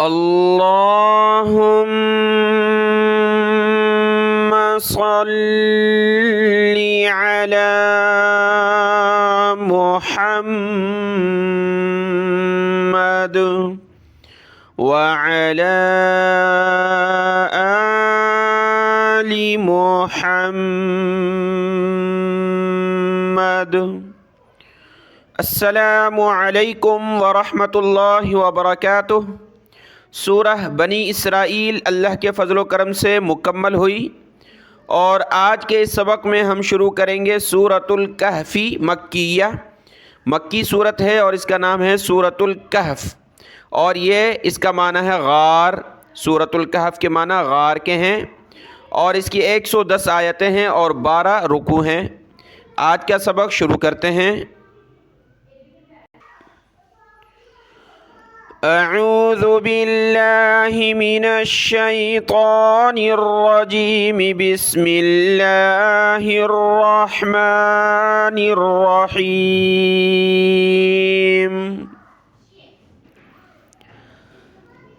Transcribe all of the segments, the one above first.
اللهم صل على محمد وعلى آل محمد। अस्सलामु अलैकुम वरहमतुल्लाहि वबरकातुह। सूरह बनी इसराइल अल्लाह के फ़ज़ल करम से मुकम्मल हुई और आज के इस सबक में हम शुरू करेंगे सूरतुल कहफ़ी मक्किया। मक्की सूरत है और इसका नाम है सूरतुल कहफ़ और ये इसका माना है गार। सूरतुल कहफ़ के माना गार के हैं और इसकी 110 आयतें हैं और 12 रुकू हैं। आज का सबक शुरू करते हैं। अऊज़ु बिल्लाहि मिनश शैतानिर रजीम। बिस्मिल्लाहिर रहमानिर रहीम।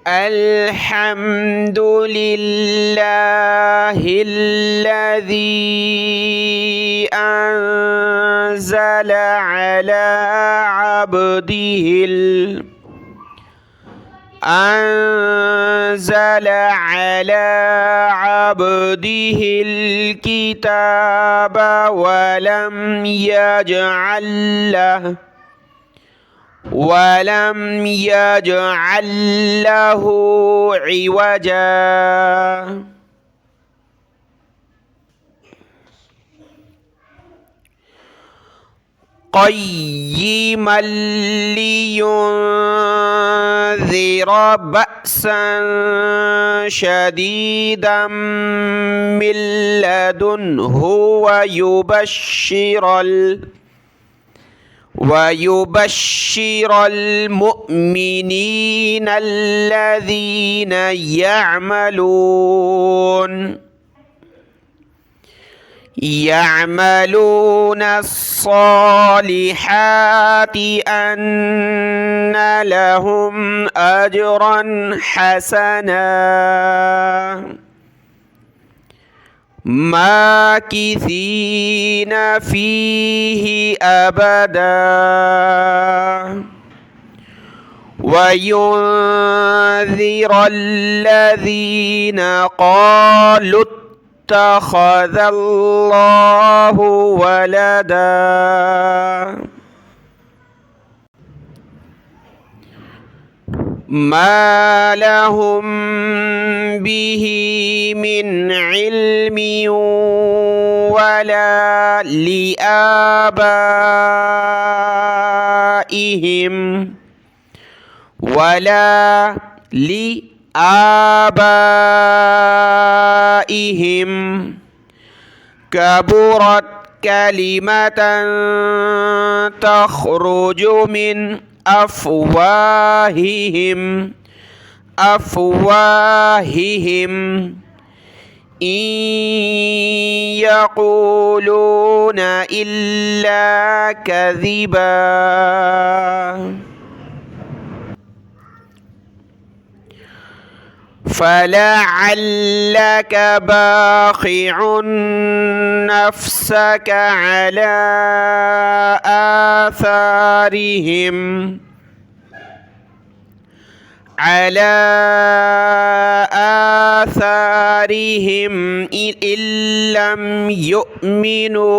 अल्हम्दुलिल्लाहिल्लज़ी अंज़ला अला अब्दिहिल किताब वलम यजअल लहू इवजा। क़य्यिमन लियुन्ज़िर बअसन शदीदन मिन लदुन्हु वयुबश्शिरल मुअ्मिनीन अल्लज़ीना यअमलून अस्सालिहात अन्न लहुम अजरन हसना माकिसीन फीही अबदा वयुन्ज़िरल्लज़ीन क़ालू इत्तख़ज़ल्लाहु वलदा। मा लहुम बिही मिन इल्मिन वला लिआबाइहिम कबुरत कलिमतन तख़रुजु मिन अफ़वाहिहिम इन यक़ूलून इल्ला कज़िबा। फलअल्लक बाख़िउन नफ़्सक अला आसारिहिम इल्लम युमिनु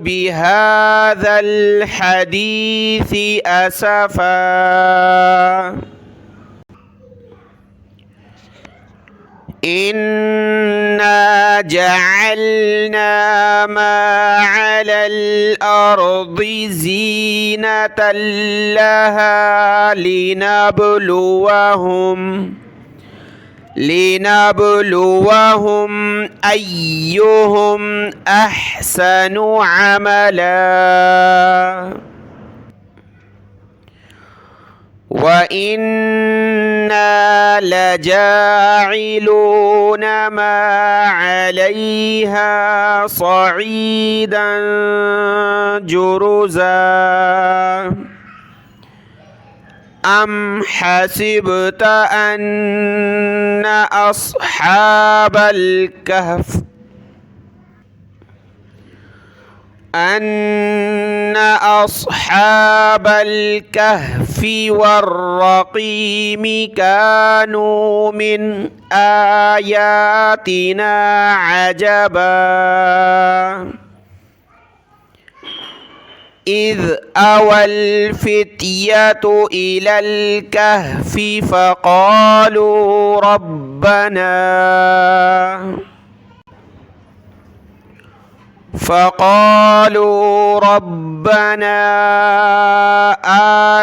बिहाज़ल हदीसी असफा। इन्ना जअलना मा अलल अर्दि ज़ीनतल लहा लिनबलुवहुम अय्युहुम अहसनु अमला। وإنا لجاعلون ما عليها صعيدا جرزا أم حسبت أن أصحاب الكهف والرقيم كانوا من آياتنا عجبا إذ أوى الفتية إلى الكهف فقالوا ربنا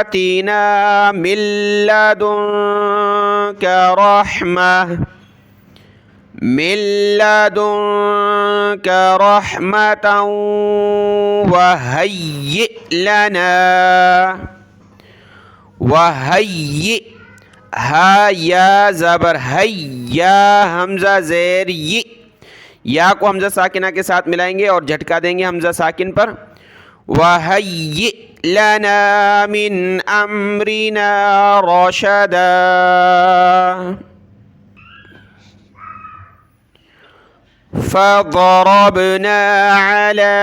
آتنا من لدنك رحمة وهيئ ها या ज़बर हैया हमज़ा ज़ेर ये या को हमज़ा साकिना के साथ मिलाएंगे और झटका देंगे हमज़ा साकिन पर। वहय्यि लना मिन अम्रिना रशदा फज़रबना अला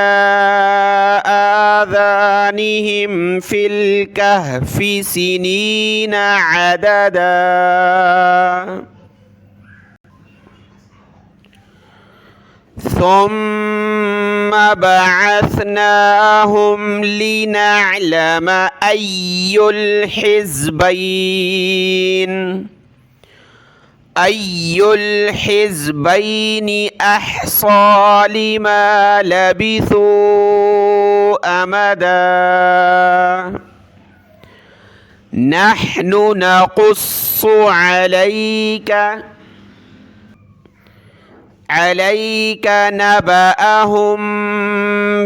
आज़ानिहिम फिल कहफि सिनीना अददा ثم بعثناهم لنعلم أي الحزبين أحصى لما لبثوا أمدا نحن نقص عليك نبأهم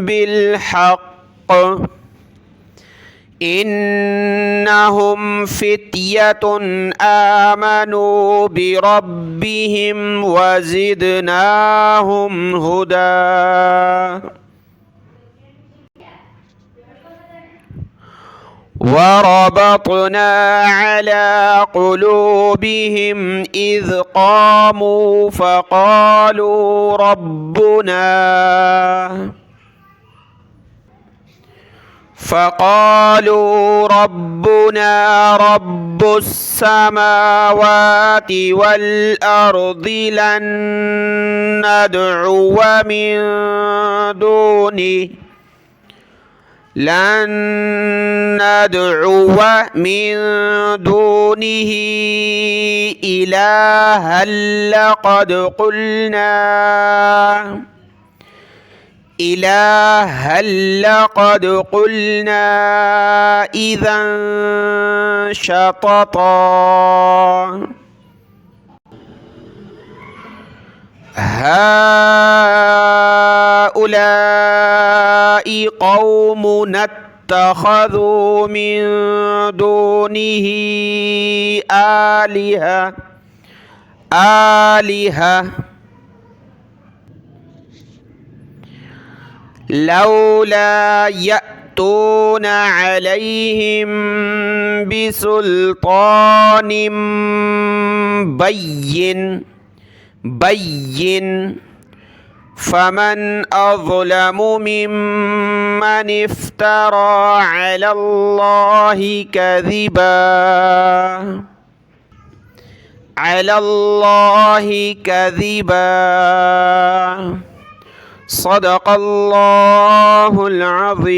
بالحق إنهم فتية آمنوا بربهم وزدناهم هدى وربطنا على قلوبهم إذ قاموا فقالوا ربنا رب السماوات والأرض لن ندعو من دونه إلها لقد قلنا إذا شططا هؤلاء قومنا اتخذوا من دونه آلهة لولا يأتون عليهم بسلطان بين فمن أظلم ممن افترى على الله كذبا صدق الله العظيم.